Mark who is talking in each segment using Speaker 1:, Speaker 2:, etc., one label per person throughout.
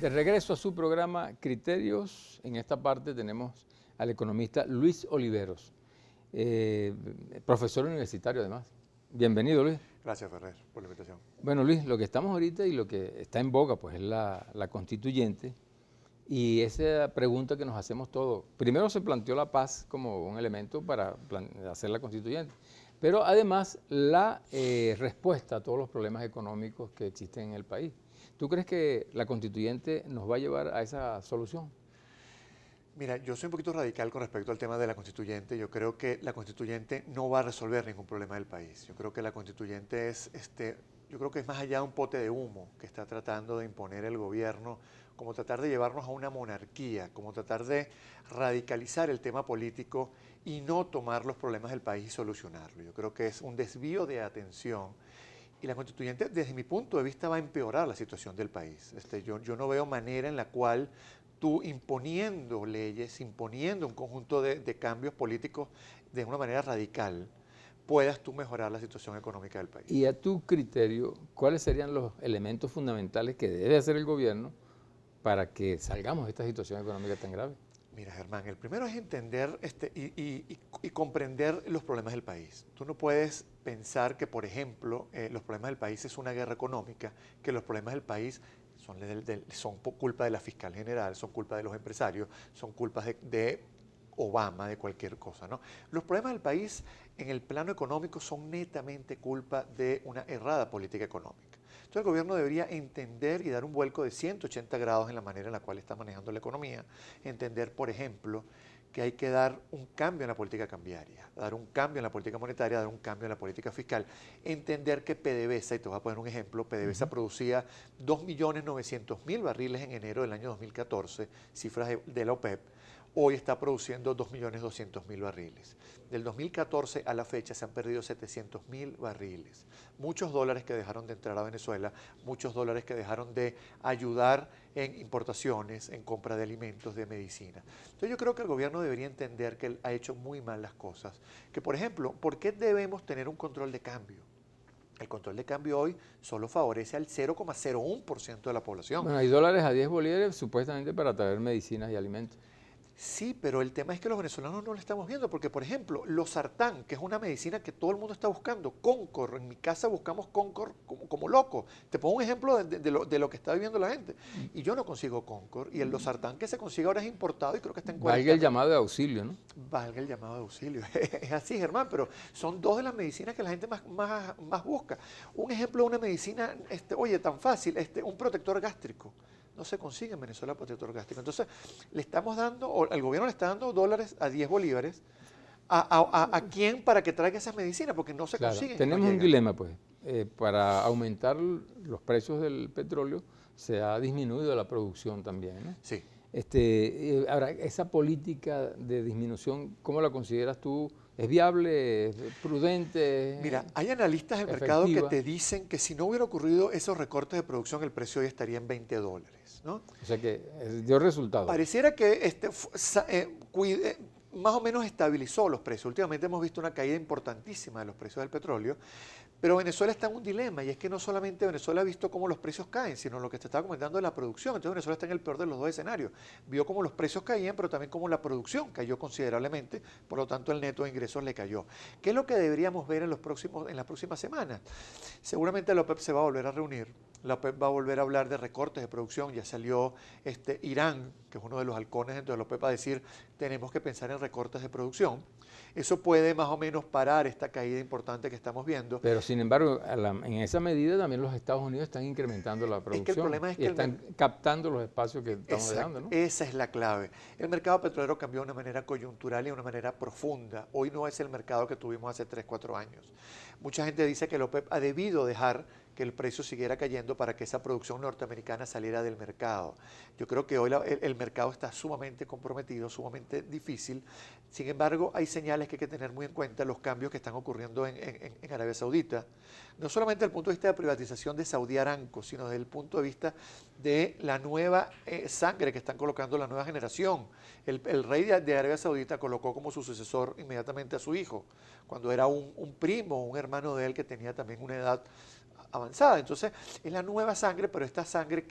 Speaker 1: De regreso a su programa Criterios, en esta parte tenemos al economista Luis Oliveros, profesor universitario además. Bienvenido, Luis.
Speaker 2: Gracias, Ferrer, por la invitación.
Speaker 1: Bueno, Luis, lo que estamos ahorita y lo que está en boga pues es la constituyente, y esa pregunta que nos hacemos todos. Primero se planteó la paz como un elemento para hacer la constituyente, pero además la respuesta a todos los problemas económicos que existen en el país. ¿Tú crees que la constituyente nos va a llevar a esa solución?
Speaker 2: Mira, yo soy un poquito radical con respecto al tema de la constituyente. Yo creo que la constituyente no va a resolver ningún problema del país. Yo creo que la constituyente es, yo creo que es más allá de un pote de humo que está tratando de imponer el gobierno, como tratar de llevarnos a una monarquía, como tratar de radicalizar el tema político y no tomar los problemas del país y solucionarlo. Yo creo que es un desvío de atención. Y la constituyente, desde mi punto de vista, va a empeorar la situación del país. Yo no veo manera en la cual tú imponiendo leyes, imponiendo un conjunto de cambios políticos de una manera radical, puedas tú mejorar la situación económica del país.
Speaker 1: Y a tu criterio, ¿cuáles serían los elementos fundamentales que debe hacer el gobierno para que salgamos de esta situación económica tan grave?
Speaker 2: Mira, Germán, el primero es entender y comprender los problemas del país. Tú no puedes pensar que, por ejemplo, los problemas del país es una guerra económica, que los problemas del país son culpa de la fiscal general, son culpa de los empresarios, son culpas de Obama, de cualquier cosa, ¿no? Los problemas del país en el plano económico son netamente culpa de una errada política económica. Entonces el gobierno debería entender y dar un vuelco de 180 grados en la manera en la cual está manejando la economía. Entender, por ejemplo, que hay que dar un cambio en la política cambiaria, dar un cambio en la política monetaria, dar un cambio en la política fiscal. Entender que PDVSA, y te voy a poner un ejemplo, PDVSA producía 2.900.000 barriles en enero del año 2014, cifras de la OPEP. Hoy está produciendo 2.200.000 barriles. Del 2014 a la fecha se han perdido 700.000 barriles. Muchos dólares que dejaron de entrar a Venezuela, muchos dólares que dejaron de ayudar en importaciones, en compra de alimentos, de medicina. Entonces yo creo que el gobierno debería entender que él ha hecho muy mal las cosas. Que, por ejemplo, ¿por qué debemos tener un control de cambio? El control de cambio hoy solo favorece al 0,01% de la población.
Speaker 1: Bueno, hay dólares a 10 bolívares supuestamente para traer medicinas y alimentos.
Speaker 2: Sí, pero el tema es que los venezolanos no lo estamos viendo, porque por ejemplo, losartán, que es una medicina que todo el mundo está buscando, Concor, en mi casa buscamos Concor como loco. Te pongo un ejemplo de lo que está viviendo la gente. Y yo no consigo Concor, y el losartán que se consigue ahora es importado y creo que está en 40.
Speaker 1: Valga el llamado de auxilio, ¿no?
Speaker 2: Valga el llamado de auxilio. Es así, Germán, pero son dos de las medicinas que la gente más busca. Un ejemplo de una medicina, oye, tan fácil, un protector gástrico. No se consigue en Venezuela protector gástrico. Entonces, le estamos dando, o el gobierno le está dando dólares a 10 bolívares. ¿A quién para que traiga esas medicinas? Porque no se consiguen.
Speaker 1: Tenemos un dilema, pues. Para aumentar los precios del petróleo, se ha disminuido la producción también, ¿no?
Speaker 2: Sí.
Speaker 1: Ahora, esa política de disminución, ¿cómo la consideras tú? ¿Es viable? ¿Es prudente?
Speaker 2: Mira, hay analistas del mercado que te dicen que si no hubiera ocurrido esos recortes de producción, el precio hoy estaría en $20, ¿no?
Speaker 1: O sea que dio resultado.
Speaker 2: Pareciera que más o menos estabilizó los precios. Últimamente hemos visto una caída importantísima de los precios del petróleo, pero Venezuela está en un dilema, y es que no solamente Venezuela ha visto cómo los precios caen, sino lo que te estaba comentando de la producción. Entonces Venezuela está en el peor de los dos escenarios. Vio cómo los precios caían, pero también cómo la producción cayó considerablemente, por lo tanto el neto de ingresos le cayó. ¿Qué es lo que deberíamos ver en las próximas semanas? Seguramente la OPEP se va a volver a reunir. La OPEP va a volver a hablar de recortes de producción. Ya salió Irán, que es uno de los halcones dentro de la OPEP, a decir tenemos que pensar en recortes de producción. Eso puede más o menos parar esta caída importante que estamos viendo.
Speaker 1: Pero sin embargo, en esa medida también los Estados Unidos están incrementando la producción.
Speaker 2: Es que el problema es que
Speaker 1: están captando los espacios que estamos dejando, ¿no?
Speaker 2: Esa es la clave. El mercado petrolero cambió de una manera coyuntural y de una manera profunda. Hoy no es el mercado que tuvimos hace 3, 4 años. Mucha gente dice que la OPEP ha debido dejar que el precio siguiera cayendo para que esa producción norteamericana saliera del mercado. Yo creo que hoy el mercado está sumamente comprometido, sumamente difícil. Sin embargo, hay señales que hay que tener muy en cuenta, los cambios que están ocurriendo en Arabia Saudita. No solamente desde el punto de vista de privatización de Saudi Aramco, sino desde el punto de vista de la nueva sangre que están colocando la nueva generación. El rey de Arabia Saudita colocó como su sucesor inmediatamente a su hijo, cuando era un primo, un hermano de él que tenía también una edad avanzada. Entonces, es la nueva sangre, pero esta sangre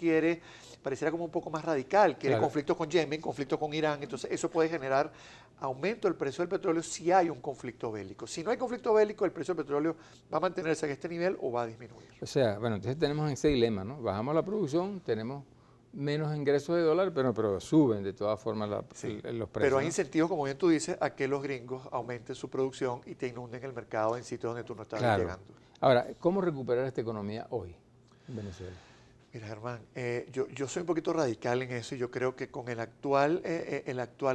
Speaker 2: pareciera como un poco más radical, quiere conflicto con Yemen, conflicto con Irán, entonces eso puede generar aumento del precio del petróleo si hay un conflicto bélico. Si no hay conflicto bélico, el precio del petróleo va a mantenerse en este nivel o va a disminuir.
Speaker 1: O sea, bueno, entonces tenemos ese dilema, ¿no? Bajamos la producción, tenemos menos ingresos de dólar, pero suben de todas formas los precios.
Speaker 2: Pero hay incentivos, como bien tú dices, a que los gringos aumenten su producción y te inunden el mercado en sitios donde tú no estás llegando.
Speaker 1: Ahora, ¿cómo recuperar esta economía hoy en Venezuela?
Speaker 2: Mira, Germán, yo soy un poquito radical en eso y yo creo que con el actual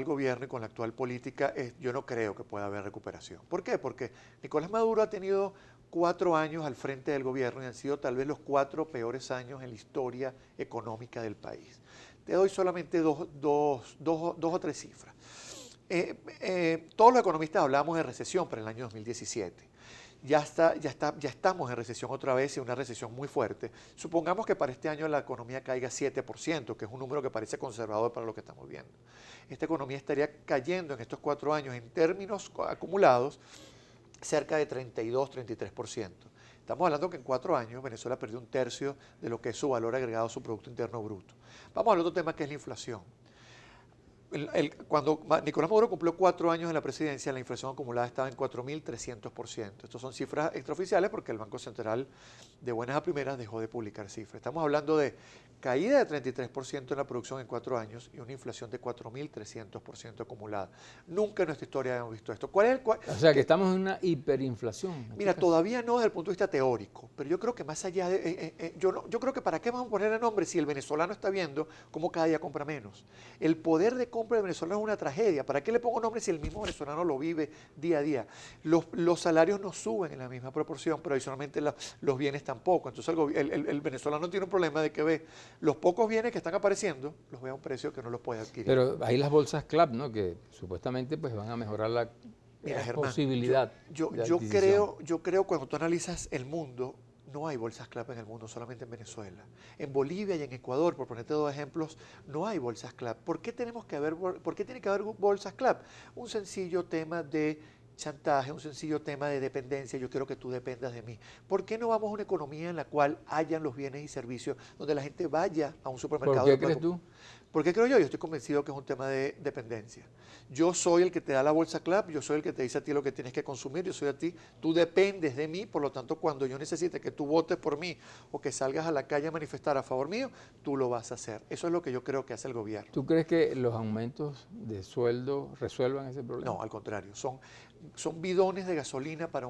Speaker 2: gobierno y con la actual política, yo no creo que pueda haber recuperación. ¿Por qué? Porque Nicolás Maduro ha tenido 4 años al frente del gobierno y han sido tal vez los 4 peores años en la historia económica del país. Te doy solamente dos o tres cifras. Todos los economistas hablamos de recesión para el año 2017. Ya estamos en recesión otra vez y una recesión muy fuerte. Supongamos que para este año la economía caiga 7%, que es un número que parece conservador para lo que estamos viendo. Esta economía estaría cayendo en estos 4 años en términos acumulados cerca de 32-33%. Estamos hablando que en 4 años Venezuela perdió 1/3 de lo que es su valor agregado a su Producto Interno Bruto. Vamos al otro tema que es la inflación. Cuando Nicolás Maduro cumplió 4 años en la presidencia, la inflación acumulada estaba en 4.300%. Estas son cifras extraoficiales porque el Banco Central de buenas a primeras dejó de publicar cifras. Estamos hablando de caída de 33% en la producción en 4 años y una inflación de 4.300% acumulada. Nunca en nuestra historia habíamos visto esto.
Speaker 1: O sea, que estamos en una hiperinflación.
Speaker 2: Mira, todavía no desde el punto de vista teórico, pero yo creo que más allá de... yo creo que ¿para qué vamos a ponerle nombre si el venezolano está viendo cómo cada día compra menos? El poder de compra del venezolano es una tragedia. ¿Para qué le pongo nombre si el mismo venezolano lo vive día a día? Los salarios no suben en la misma proporción, pero adicionalmente los bienes tampoco. Entonces el venezolano tiene un problema de que ve los pocos bienes que están apareciendo, los ve a un precio que no los puede adquirir.
Speaker 1: Pero hay las bolsas CLAP, ¿no? Que supuestamente pues van a mejorar la
Speaker 2: Germán,
Speaker 1: posibilidad.
Speaker 2: Yo creo cuando tú analizas el mundo, no hay bolsas CLAP en el mundo, solamente en Venezuela. En Bolivia y en Ecuador, por ponerte 2 ejemplos, no hay bolsas CLAP. ¿Por qué tiene que haber bolsas CLAP? Un sencillo tema de chantaje, un sencillo tema de dependencia, yo quiero que tú dependas de mí. ¿Por qué no vamos a una economía en la cual hayan los bienes y servicios, donde la gente vaya a un supermercado?
Speaker 1: ¿Por qué crees tú?
Speaker 2: ¿Por qué creo yo? Yo estoy convencido que es un tema de dependencia. Yo soy el que te da la bolsa CLAP, yo soy el que te dice a ti lo que tienes que consumir, yo soy a ti, tú dependes de mí, por lo tanto cuando yo necesite que tú votes por mí o que salgas a la calle a manifestar a favor mío, tú lo vas a hacer. Eso es lo que yo creo que hace el gobierno.
Speaker 1: ¿Tú crees que los aumentos de sueldo resuelvan ese problema?
Speaker 2: No, al contrario, son bidones de gasolina para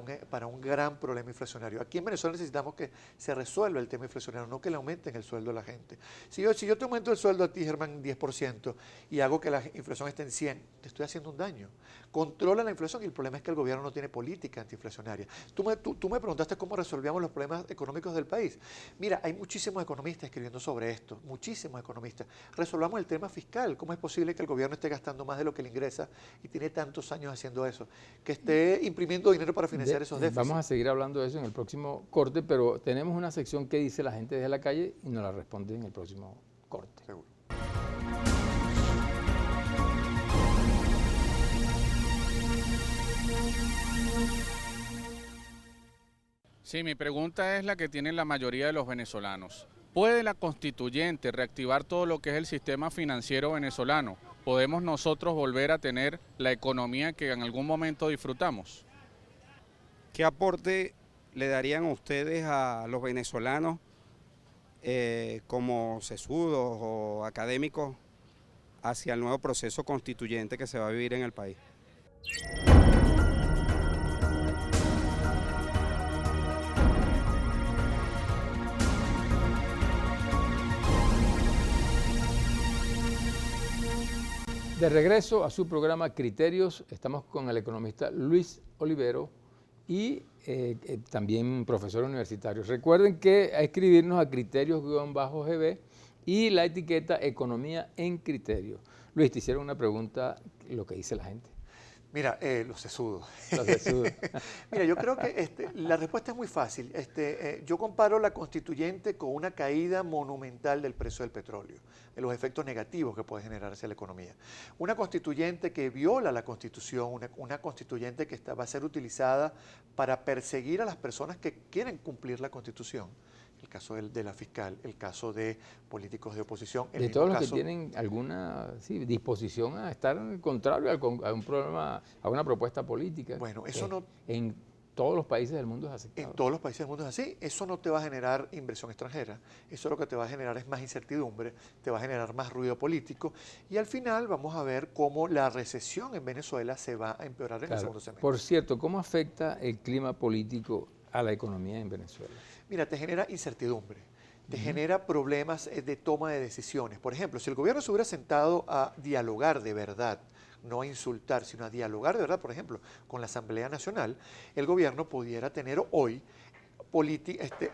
Speaker 2: un gran problema inflacionario. Aquí en Venezuela necesitamos que se resuelva el tema inflacionario, no que le aumenten el sueldo a la gente. Si yo te aumento el sueldo a ti, Germán, 10% y hago que la inflación esté en 100, te estoy haciendo un daño. Controla la inflación y el problema es que el gobierno no tiene política antiinflacionaria. Tú me preguntaste cómo resolvíamos los problemas económicos del país. Mira, hay muchísimos economistas escribiendo sobre esto, muchísimos economistas. Resolvamos el tema fiscal. ¿Cómo es posible que el gobierno esté gastando más de lo que le ingresa y tiene tantos años haciendo eso? Que esté imprimiendo dinero para financiar esos déficits.
Speaker 1: Vamos a seguir hablando de eso en el próximo corte, pero tenemos una sección que dice la gente desde la calle y nos la responde en el próximo corte.
Speaker 2: Seguro.
Speaker 3: Sí, mi pregunta es la que tienen la mayoría de los venezolanos. ¿Puede la constituyente reactivar todo lo que es el sistema financiero venezolano? ¿Podemos nosotros volver a tener la economía que en algún momento disfrutamos?
Speaker 4: ¿Qué aporte le darían ustedes a los venezolanos como sesudos o académicos hacia el nuevo proceso constituyente que se va a vivir en el país?
Speaker 1: De regreso a su programa Criterios, estamos con el economista Luis Olivero y también profesor universitario. Recuerden que a escribirnos a criterios-gb y la etiqueta Economía en Criterio. Luis, te hicieron una pregunta, lo que dice la gente.
Speaker 2: Mira, los sesudos.
Speaker 1: Los sesudos.
Speaker 2: Mira, yo creo que la respuesta es muy fácil. Yo comparo la constituyente con una caída monumental del precio del petróleo, de los efectos negativos que puede generar hacia la economía. Una constituyente que viola la Constitución, una constituyente que va a ser utilizada para perseguir a las personas que quieren cumplir la Constitución. El caso de la fiscal, el caso de políticos de oposición.
Speaker 1: De todos los que tienen alguna disposición a estar contrario a un problema, a una propuesta política.
Speaker 2: Bueno, eso no...
Speaker 1: En todos los países del mundo es aceptado.
Speaker 2: En todos los países del mundo es así. Eso no te va a generar inversión extranjera. Eso lo que te va a generar es más incertidumbre, te va a generar más ruido político. Y al final vamos a ver cómo la recesión en Venezuela se va a empeorar en el segundo semestre.
Speaker 1: Por cierto, ¿cómo afecta el clima político a la economía en Venezuela?
Speaker 2: Mira, te genera incertidumbre, te genera problemas de toma de decisiones. Por ejemplo, si el gobierno se hubiera sentado a dialogar de verdad, no a insultar, sino a dialogar de verdad, por ejemplo, con la Asamblea Nacional, el gobierno pudiera tener hoy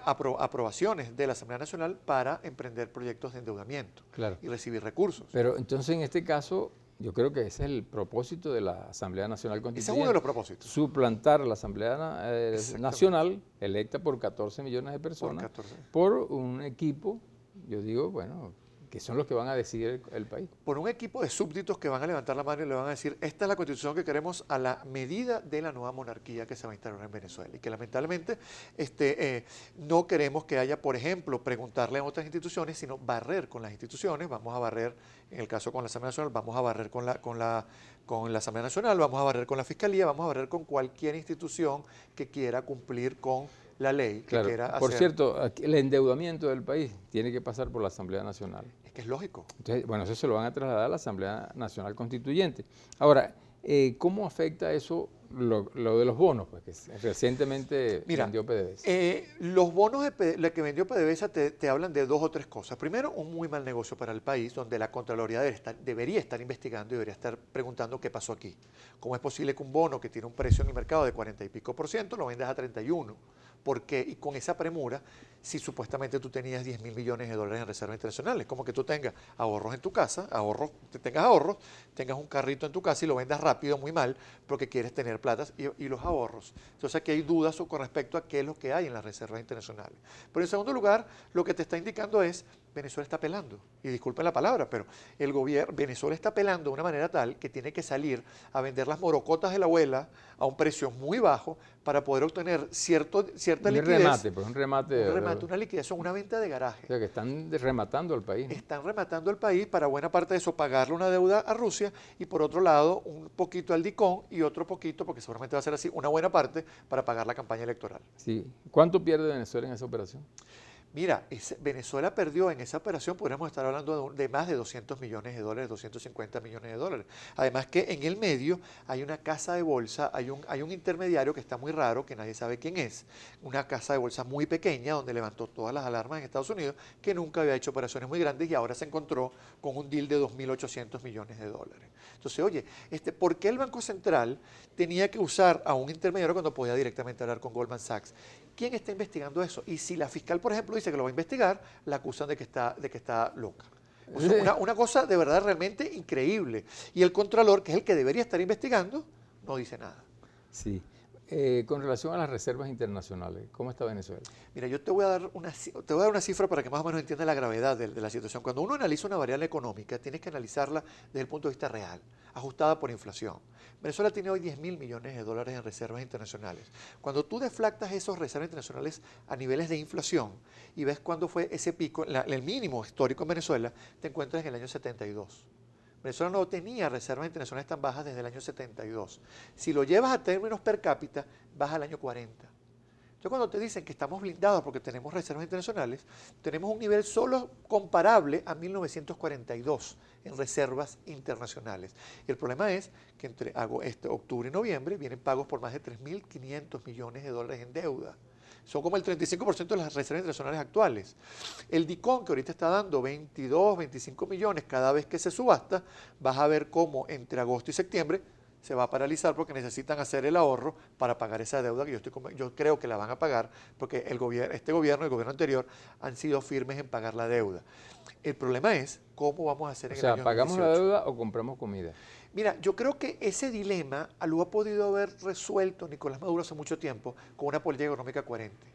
Speaker 2: aprobaciones de la Asamblea Nacional para emprender proyectos de endeudamiento y recibir recursos.
Speaker 1: Pero entonces en este caso, yo creo que ese es el propósito de la Asamblea Nacional Constituyente.
Speaker 2: Ese es uno de los propósitos.
Speaker 1: Suplantar a la Asamblea Nacional, electa por 14 millones de personas, por un equipo, yo digo, bueno, que son los que van a decidir el país.
Speaker 2: Por un equipo de súbditos que van a levantar la mano y le van a decir, esta es la Constitución que queremos a la medida de la nueva monarquía que se va a instalar en Venezuela. Y que lamentablemente no queremos que haya, por ejemplo, preguntarle a otras instituciones, sino barrer con las instituciones. Vamos a barrer, en el caso con la Asamblea Nacional, vamos a barrer con la Asamblea Nacional, vamos a barrer con la Fiscalía, vamos a barrer con cualquier institución que quiera cumplir con la ley que quiera hacer.
Speaker 1: Por cierto, el endeudamiento del país tiene que pasar por la Asamblea Nacional.
Speaker 2: Es que es lógico.
Speaker 1: Entonces, bueno, eso se lo van a trasladar a la Asamblea Nacional Constituyente. Ahora, ¿cómo afecta eso lo de los bonos? Pues que recientemente vendió PDVSA.
Speaker 2: Los bonos que vendió PDVSA te hablan de dos o tres cosas. Primero, un muy mal negocio para el país, donde la Contraloría debería estar investigando y debería estar preguntando qué pasó aquí. ¿Cómo es posible que un bono que tiene un precio en el mercado de 40 y pico % lo vendas a 31%? ¿Por qué? Y con esa premura, si supuestamente tú tenías 10.000 millones de dólares en reservas internacionales, como que tú tengas ahorros en tu casa, tengas un carrito en tu casa y lo vendas rápido, muy mal, porque quieres tener plata y los ahorros. Entonces aquí hay dudas con respecto a qué es lo que hay en las reservas internacionales. Pero en segundo lugar, lo que te está indicando es, Venezuela está pelando, y disculpen la palabra, pero Venezuela está pelando de una manera tal que tiene que salir a vender las morocotas de la abuela a un precio muy bajo para poder obtener cierta liquidez.
Speaker 1: Un remate,
Speaker 2: una liquidez, una venta de garaje.
Speaker 1: O sea, que están rematando al país.
Speaker 2: Están rematando el país para buena parte de eso pagarle una deuda a Rusia y por otro lado un poquito al DICON y otro poquito, porque seguramente va a ser así, una buena parte para pagar la campaña electoral.
Speaker 1: Sí. ¿Cuánto pierde Venezuela en esa operación?
Speaker 2: Mira, Venezuela perdió en esa operación, podríamos estar hablando de más de 200 millones de dólares, 250 millones de dólares. Además que en el medio hay una casa de bolsa, hay un intermediario que está muy raro, que nadie sabe quién es, una casa de bolsa muy pequeña donde levantó todas las alarmas en Estados Unidos, que nunca había hecho operaciones muy grandes y ahora se encontró con un deal de 2.800 millones de dólares. Entonces, oye, ¿por qué el Banco Central tenía que usar a un intermediario cuando podía directamente hablar con Goldman Sachs? ¿Quién está investigando eso? Y si la fiscal, por ejemplo, dice que lo va a investigar, la acusan de que está loca. O sea, una cosa de verdad realmente increíble. Y el Contralor, que es el que debería estar investigando, no dice nada.
Speaker 1: Sí. Con relación a las reservas internacionales, ¿cómo está Venezuela?
Speaker 2: Mira, yo te voy a dar una cifra para que más o menos entiendas la gravedad de la situación. Cuando uno analiza una variable económica, tienes que analizarla desde el punto de vista real, ajustada por inflación. Venezuela tiene hoy 10.000 millones de dólares en reservas internacionales. Cuando tú deflactas esos reservas internacionales a niveles de inflación y ves cuándo fue ese pico, el mínimo histórico en Venezuela, te encuentras en el año 72. Venezuela no tenía reservas internacionales tan bajas desde el año 72. Si lo llevas a términos per cápita, vas al año 40. Entonces, cuando te dicen que estamos blindados porque tenemos reservas internacionales, tenemos un nivel solo comparable a 1942 en reservas internacionales. Y el problema es que entre octubre y noviembre vienen pagos por más de 3.500 millones de dólares en deuda. Son como el 35% de las reservas internacionales actuales. El DICON, que ahorita está dando 22, 25 millones cada vez que se subasta, vas a ver cómo entre agosto y septiembre se va a paralizar porque necesitan hacer el ahorro para pagar esa deuda que yo creo que la van a pagar porque este gobierno y el gobierno anterior han sido firmes en pagar la deuda. El problema es cómo vamos a hacer en el año 2018.
Speaker 1: ¿Pagamos la deuda o compramos comida?
Speaker 2: Mira, yo creo que ese dilema lo ha podido haber resuelto Nicolás Maduro hace mucho tiempo con una política económica coherente.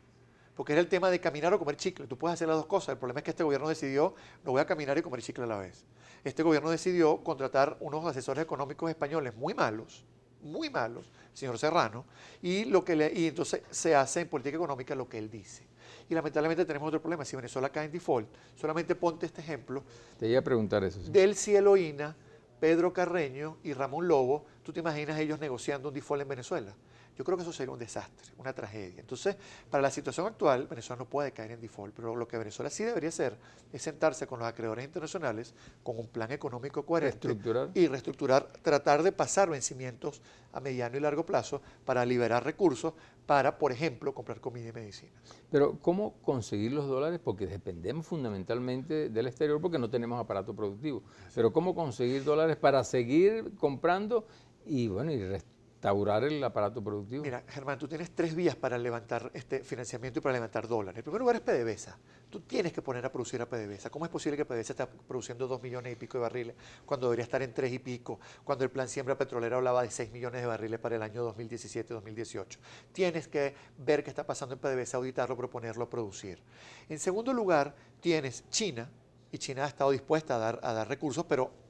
Speaker 2: Porque era el tema de caminar o comer chicle. Tú puedes hacer las dos cosas. El problema es que este gobierno decidió, no voy a caminar y comer chicle a la vez. Este gobierno decidió contratar unos asesores económicos españoles muy malos, señor Serrano, y entonces se hace en política económica lo que él dice. Y lamentablemente tenemos otro problema. Si Venezuela cae en default, solamente ponte este ejemplo.
Speaker 1: Te iba a preguntar eso. Sí.
Speaker 2: Del Cielo Ina, Pedro Carreño y Ramón Lobo, ¿tú te imaginas ellos negociando un default en Venezuela? Yo creo que eso sería un desastre, una tragedia. Entonces, para la situación actual, Venezuela no puede caer en default, pero lo que Venezuela sí debería hacer es sentarse con los acreedores internacionales con un plan económico coherente y reestructurar, tratar de pasar vencimientos a mediano y largo plazo para liberar recursos para, por ejemplo, comprar comida y medicinas.
Speaker 1: Pero, ¿cómo conseguir los dólares? Porque dependemos fundamentalmente del exterior porque no tenemos aparato productivo. Pero, ¿cómo conseguir dólares para seguir comprando y, bueno, y restaurar el aparato productivo?
Speaker 2: Mira, Germán, tú tienes 3 vías para levantar este financiamiento y para levantar dólares. En primer lugar es PDVSA. Tú tienes que poner a producir a PDVSA. ¿Cómo es posible que PDVSA está produciendo 2 millones y pico de barriles cuando debería estar en 3 y pico? Cuando el plan Siembra Petrolera hablaba de 6 millones de barriles para el año 2017-2018. Tienes que ver qué está pasando en PDVSA, auditarlo, proponerlo, producir. En segundo lugar, tienes China, y China ha estado dispuesta a dar recursos, pero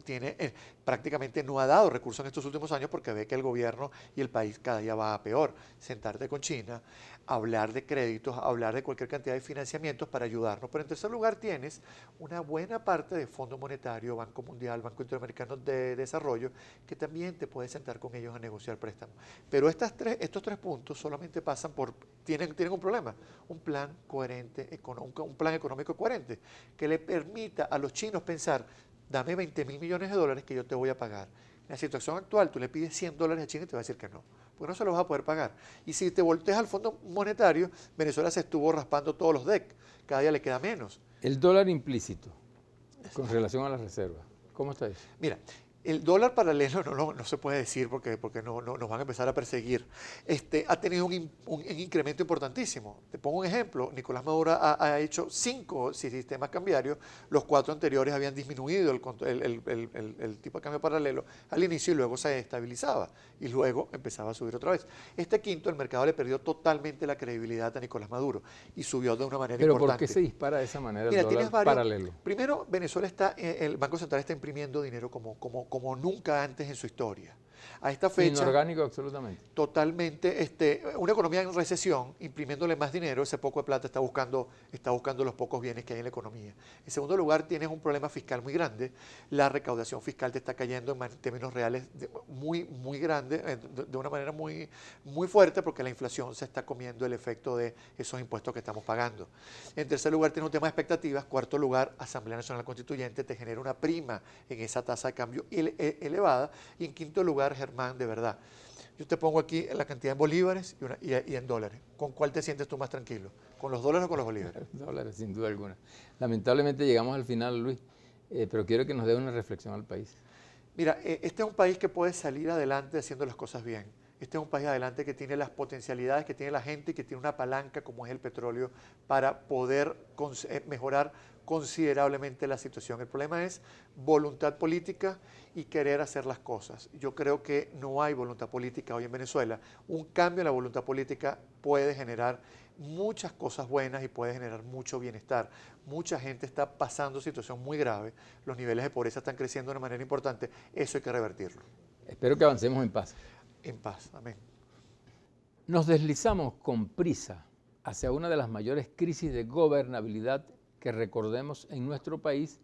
Speaker 2: prácticamente no ha dado recursos en estos últimos años porque ve que el gobierno y el país cada día va a peor. Sentarte con China, hablar de créditos, hablar de cualquier cantidad de financiamientos para ayudarnos. Pero en tercer lugar tienes una buena parte de Fondo Monetario, Banco Mundial, Banco Interamericano de Desarrollo, que también te puedes sentar con ellos a negociar préstamos. Pero estos tres puntos solamente pasan por, tienen un problema, un plan coherente, un plan económico coherente, que le permita a los chinos pensar, dame 20.000 millones de dólares que yo te voy a pagar. En la situación actual, tú le pides 100 dólares a China y te va a decir que no, porque no se los vas a poder pagar. Y si te volteas al Fondo Monetario, Venezuela se estuvo raspando todos los DEC, cada día le queda menos.
Speaker 1: El dólar implícito, con relación a las reservas, ¿cómo está eso?
Speaker 2: Mira, el dólar paralelo no se puede decir porque nos van a empezar a perseguir. Ha tenido un incremento importantísimo. Te pongo un ejemplo. Nicolás Maduro ha hecho 5 sistemas cambiarios. Los 4 anteriores habían disminuido el tipo de cambio paralelo al inicio y luego se estabilizaba. Y luego empezaba a subir otra vez. Este quinto, el mercado le perdió totalmente la credibilidad a Nicolás Maduro y subió de una manera importante.
Speaker 1: ¿Pero por qué se dispara de esa manera el dólar paralelo?
Speaker 2: Primero, Venezuela el Banco Central está imprimiendo dinero como nunca antes en su historia. A esta fecha...
Speaker 1: Inorgánico absolutamente.
Speaker 2: Totalmente. Una economía en recesión, imprimiéndole más dinero, ese poco de plata está buscando los pocos bienes que hay en la economía. En segundo lugar, tienes un problema fiscal muy grande. La recaudación fiscal te está cayendo en términos reales muy grande, de una manera muy fuerte, porque la inflación se está comiendo el efecto de esos impuestos que estamos pagando. En tercer lugar, tienes un tema de expectativas. Cuarto lugar, Asamblea Nacional Constituyente te genera una prima en esa tasa de cambio elevada. Y en quinto lugar, Germán, de verdad, yo te pongo aquí la cantidad en bolívares y en dólares. ¿Con cuál te sientes tú más tranquilo? ¿Con los dólares o con los bolívares?
Speaker 1: Dólares, sin duda alguna. Lamentablemente llegamos al final, Luis, pero quiero que nos dé una reflexión al país.
Speaker 2: Mira, este es un país que puede salir adelante haciendo las cosas bien. Este es un país adelante que tiene las potencialidades que tiene la gente y que tiene una palanca como es el petróleo para poder mejorar considerablemente la situación. El problema es voluntad política y querer hacer las cosas. Yo creo que no hay voluntad política hoy en Venezuela. Un cambio en la voluntad política puede generar muchas cosas buenas y puede generar mucho bienestar. Mucha gente está pasando situación muy grave. Los niveles de pobreza están creciendo de una manera importante. Eso hay que revertirlo.
Speaker 1: Espero que avancemos en paz.
Speaker 2: En paz, amén.
Speaker 1: Nos deslizamos con prisa hacia una de las mayores crisis de gobernabilidad que recordemos en nuestro país,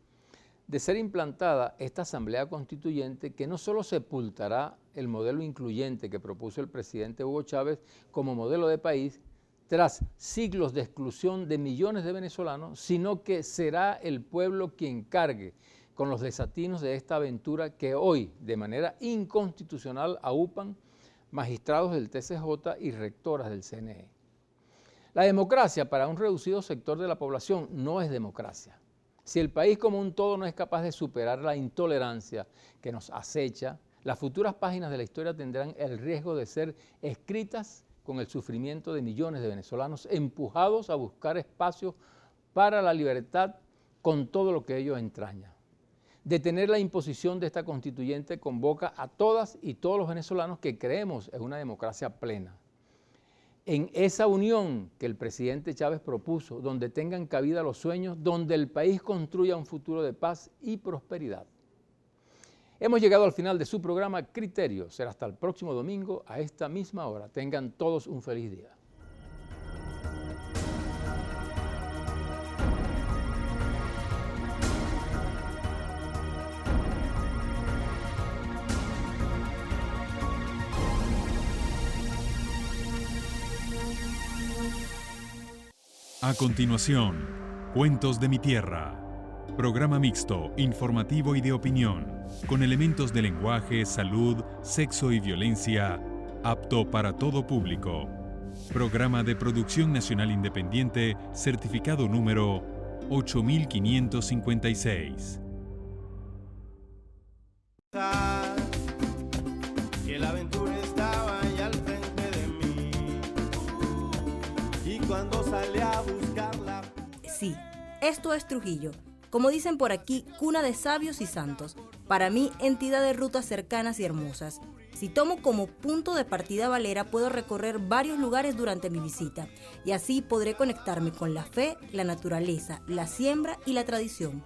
Speaker 1: de ser implantada esta Asamblea Constituyente que no solo sepultará el modelo incluyente que propuso el presidente Hugo Chávez como modelo de país tras siglos de exclusión de millones de venezolanos, sino que será el pueblo quien cargue con los desatinos de esta aventura que hoy, de manera inconstitucional, aupan magistrados del TCJ y rectoras del CNE. La democracia para un reducido sector de la población no es democracia. Si el país como un todo no es capaz de superar la intolerancia que nos acecha, Las futuras páginas de la historia tendrán el riesgo de ser escritas con el sufrimiento de millones de venezolanos empujados a buscar espacios para la libertad con todo lo que ello entraña. Detener la imposición de esta constituyente convoca a todas y todos los venezolanos que creemos en una democracia plena. En esa unión que el presidente Chávez propuso, donde tengan cabida los sueños, donde el país construya un futuro de paz y prosperidad. Hemos llegado al final de su programa Criterio. Será hasta el próximo domingo a esta misma hora. Tengan todos un feliz día.
Speaker 5: A continuación, Cuentos de mi Tierra. Programa mixto, informativo y de opinión, con elementos de lenguaje, salud, sexo y violencia, apto para todo público. Programa de producción nacional independiente, certificado número 8556.
Speaker 6: Que la aventura estaba allá al frente de mí. Y cuando salí a buscarla...
Speaker 7: Sí, esto es Trujillo. Como dicen por aquí, cuna de sabios y santos. Para mí, entidad de rutas cercanas y hermosas. Si tomo como punto de partida Valera, puedo recorrer varios lugares durante mi visita. Y así podré conectarme con la fe, la naturaleza, la siembra y la tradición.